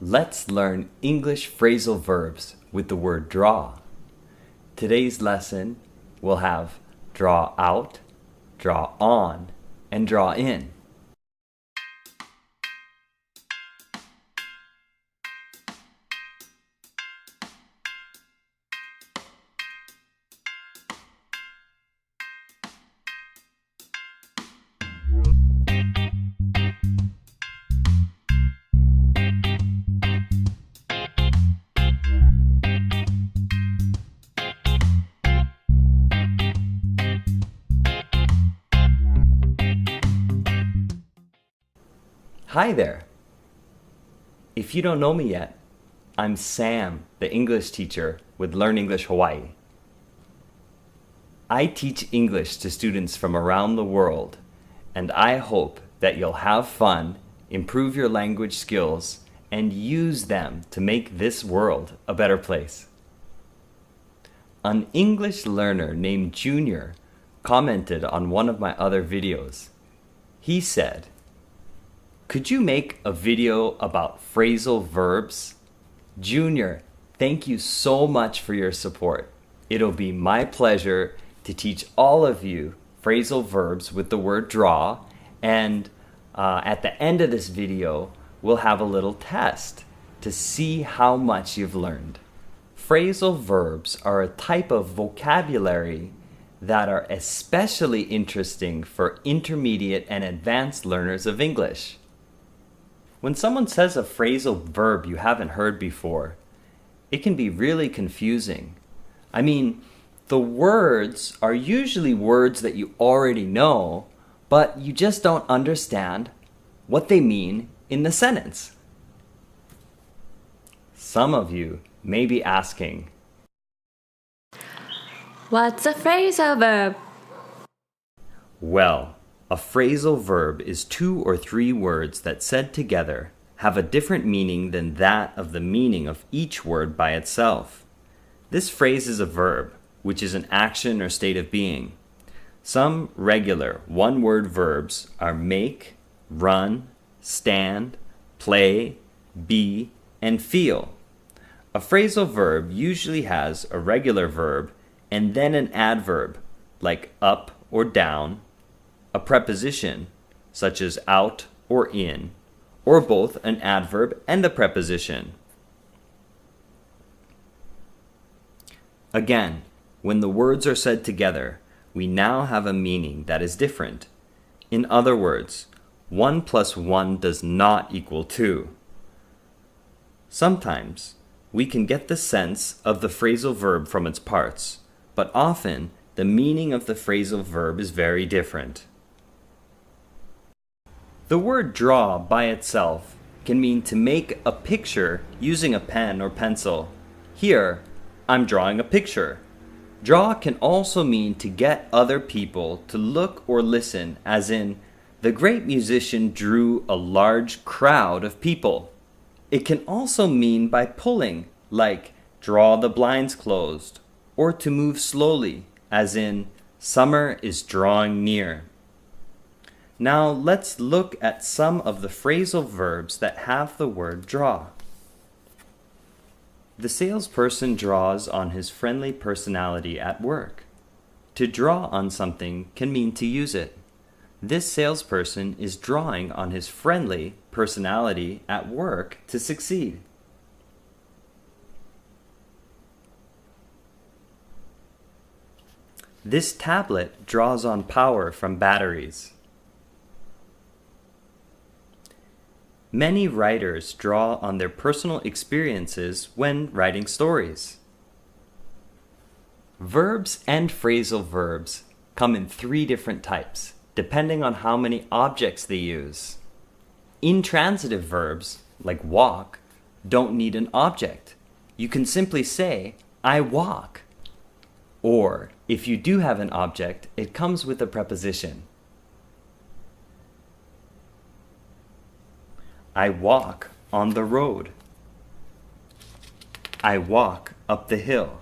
Let's learn English phrasal verbs with the word draw. Today's lesson will have draw out, draw on, and draw in. Hi there! If you don't know me yet, I'm Sam, the English teacher with Learn English Hawaii. I teach English to students from around the world, and I hope that you'll have fun, improve your language skills, and use them to make this world a better place. An English learner named Junior commented on one of my other videos. He said, "Could you make a video about phrasal verbs?" Junior, thank you so much for your support. It'll be my pleasure to teach all of you phrasal verbs with the word draw, and at the end of this video, we'll have a little test to see how much you've learned. Phrasal verbs are a type of vocabulary that are especially interesting for intermediate and advanced learners of English. When someone says a phrasal verb you haven't heard before, it can be really confusing. I mean, the words are usually words that you already know, but you just don't understand what they mean in the sentence. Some of you may be asking, "What's a phrasal verb?" Well, a phrasal verb is 2 or 3 words that said together have a different meaning than that of the meaning of each word by itself. This phrase is a verb, which is an action or state of being. Some regular one-word verbs are make, run, stand, play, be, and feel. A phrasal verb usually has a regular verb and then an adverb, like up or down, a preposition, such as out or in, or both an adverb and a preposition. Again, when the words are said together, we now have a meaning that is different. In other words, 1 plus 1 does not equal 2. Sometimes, we can get the sense of the phrasal verb from its parts, but often the meaning of the phrasal verb is very different. The word draw by itself can mean to make a picture using a pen or pencil. Here, I'm drawing a picture. Draw can also mean to get other people to look or listen, as in, the great musician drew a large crowd of people. It can also mean by pulling, like draw the blinds closed, or to move slowly, as in, summer is drawing near. Now let's look at some of the phrasal verbs that have the word draw. The salesperson draws on his friendly personality at work. To draw on something can mean to use it. This salesperson is drawing on his friendly personality at work to succeed. This tablet draws on power from batteries. Many writers draw on their personal experiences when writing stories. Verbs and phrasal verbs come in 3 different types, depending on how many objects they use. Intransitive verbs, like walk, don't need an object. You can simply say, "I walk." Or, if you do have an object, it comes with a preposition. I walk on the road. I walk up the hill.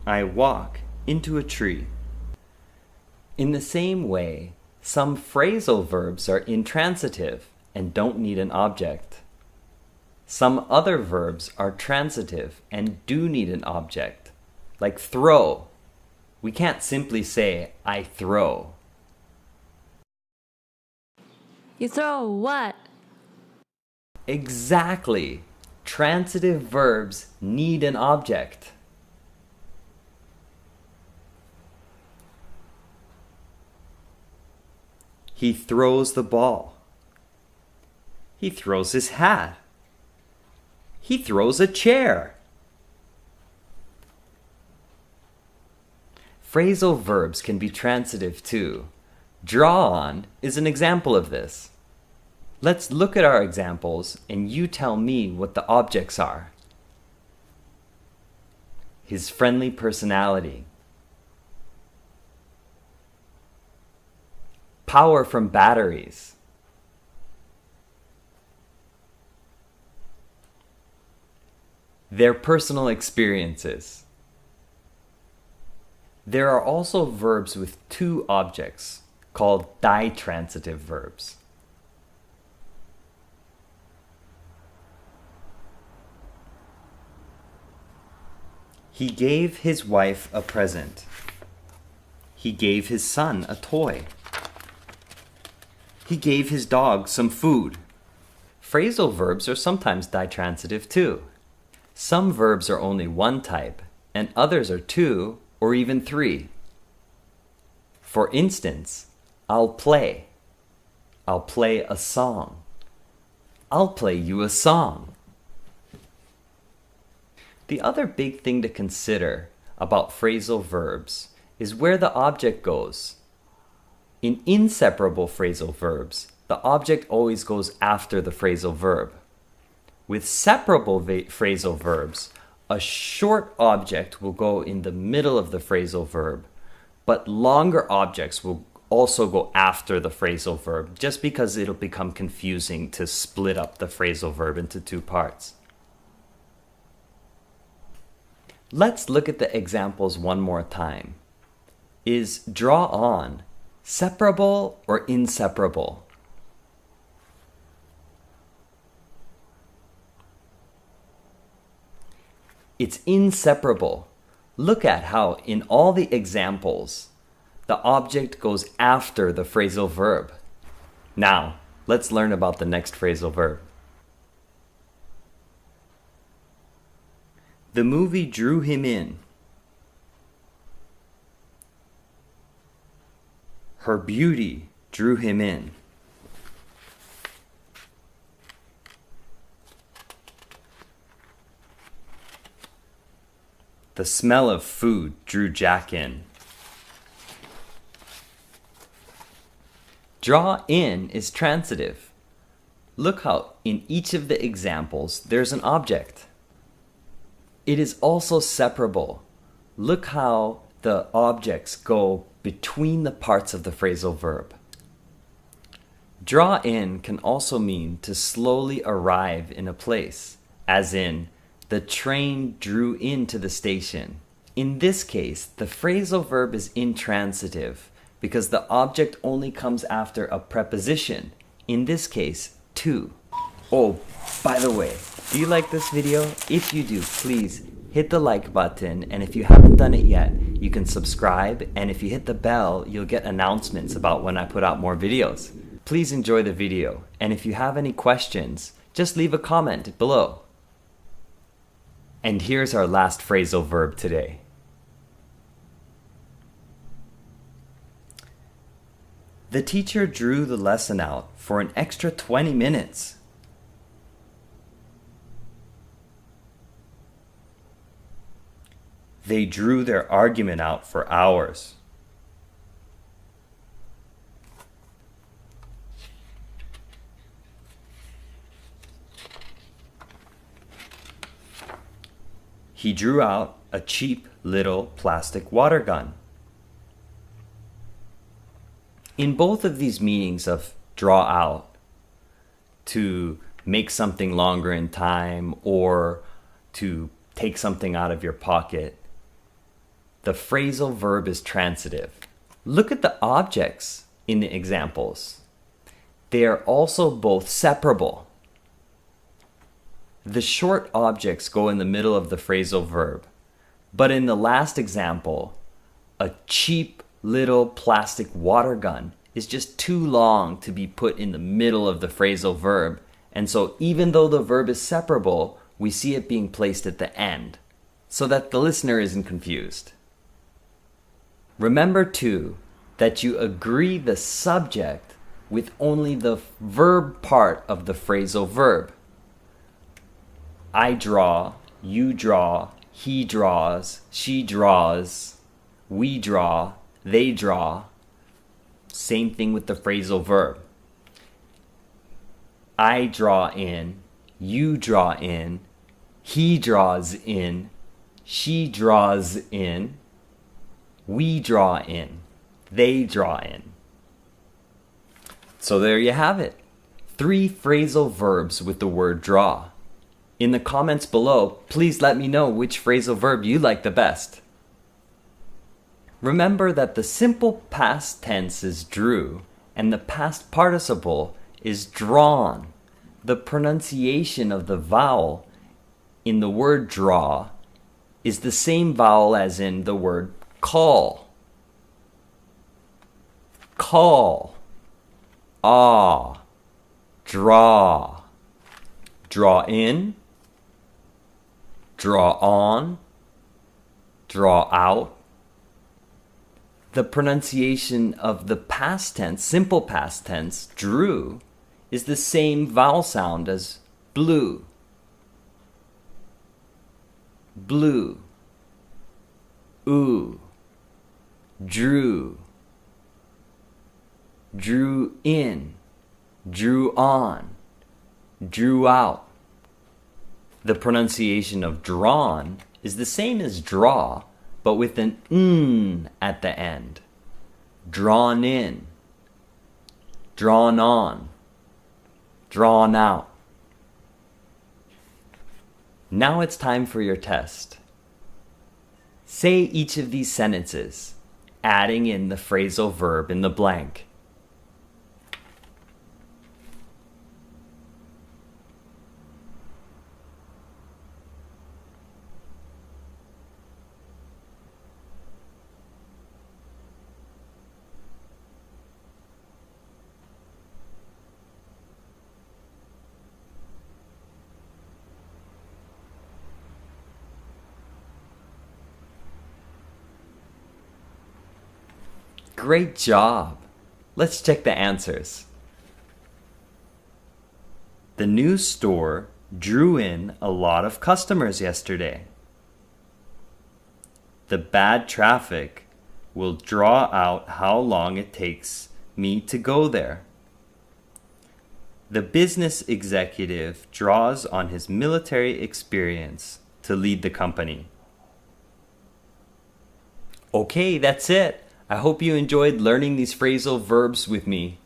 I walk into a tree. In the same way, some phrasal verbs are intransitive, and don't need an object. Some other verbs are transitive and do need an object, like throw. We can't simply say, I throw. You throw what? Exactly. Transitive verbs need an object. He throws the ball. He throws his hat. He throws a chair. Phrasal verbs can be transitive too. Draw on is an example of this. Let's look at our examples and you tell me what the objects are. His friendly personality. Power from batteries. Their personal experiences. There are also verbs with two objects called ditransitive verbs. He gave his wife a present. He gave his son a toy. He gave his dog some food. Phrasal verbs are sometimes ditransitive too. Some verbs are only one type, and others are two or even three. For instance, I'll play. I'll play a song. I'll play you a song. The other big thing to consider about phrasal verbs is where the object goes. In inseparable phrasal verbs, the object always goes after the phrasal verb. With separable phrasal verbs, a short object will go in the middle of the phrasal verb, but longer objects will also go after the phrasal verb, just because it'll become confusing to split up the phrasal verb into two parts. Let's look at the examples one more time. Is draw on separable or inseparable? It's inseparable. Look at how in all the examples, the object goes after the phrasal verb. Now, let's learn about the next phrasal verb. The movie drew him in. Her beauty drew him in. The smell of food drew Jack in. Draw in is transitive. Look how in each of the examples there's an object. It is also separable. Look how the objects go between the parts of the phrasal verb. Draw in can also mean to slowly arrive in a place, as in, the train drew into the station. In this case, the phrasal verb is intransitive because the object only comes after a preposition, in this case, to. Oh, by the way, do you like this video? If you do, please hit the like button, and if you haven't done it yet, you can subscribe, and if you hit the bell, you'll get announcements about when I put out more videos. Please enjoy the video, and if you have any questions, just leave a comment below. And here's our last phrasal verb today. The teacher drew the lesson out for an extra 20 minutes. They drew their argument out for hours. He drew out a cheap little plastic water gun. In both of these meanings of draw out, to make something longer in time or to take something out of your pocket, the phrasal verb is transitive. Look at the objects in the examples. They are also both separable. The short objects go in the middle of the phrasal verb, but in the last example, a cheap little plastic water gun is just too long to be put in the middle of the phrasal verb, and so even though the verb is separable, we see it being placed at the end, so that the listener isn't confused. Remember too that you agree the subject with only the verb part of the phrasal verb. I draw, you draw, he draws, she draws, we draw, they draw. Same thing with the phrasal verb. I draw in, you draw in, he draws in, she draws in, we draw in, they draw in. So there you have it. 3 phrasal verbs with the word draw. In the comments below, please let me know which phrasal verb you like the best. Remember that the simple past tense is drew and the past participle is drawn. The pronunciation of the vowel in the word draw is the same vowel as in the word call. Call. Ah. Draw. Draw in. Draw on. Draw out. The pronunciation of the past tense, simple past tense, drew, is the same vowel sound as blue. Blue. Ooh. Drew. Drew in. Drew on. Drew out. The pronunciation of drawn is the same as draw, but with an n at the end. Drawn in. Drawn on. Drawn out. Now it's time for your test. Say each of these sentences, adding in the phrasal verb in the blank. Great job! Let's check the answers. The new store drew in a lot of customers yesterday. The bad traffic will draw out how long it takes me to go there. The business executive draws on his military experience to lead the company. Okay, that's it. I hope you enjoyed learning these phrasal verbs with me.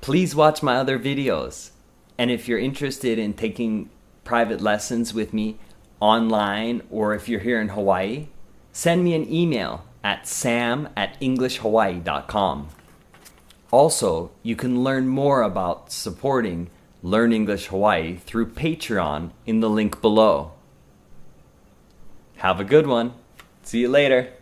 Please watch my other videos. And if you're interested in taking private lessons with me online, or if you're here in Hawaii, send me an email at sam@englishhawaii.com. Also, you can learn more about supporting Learn English Hawaii through Patreon in the link below. Have a good one. See you later.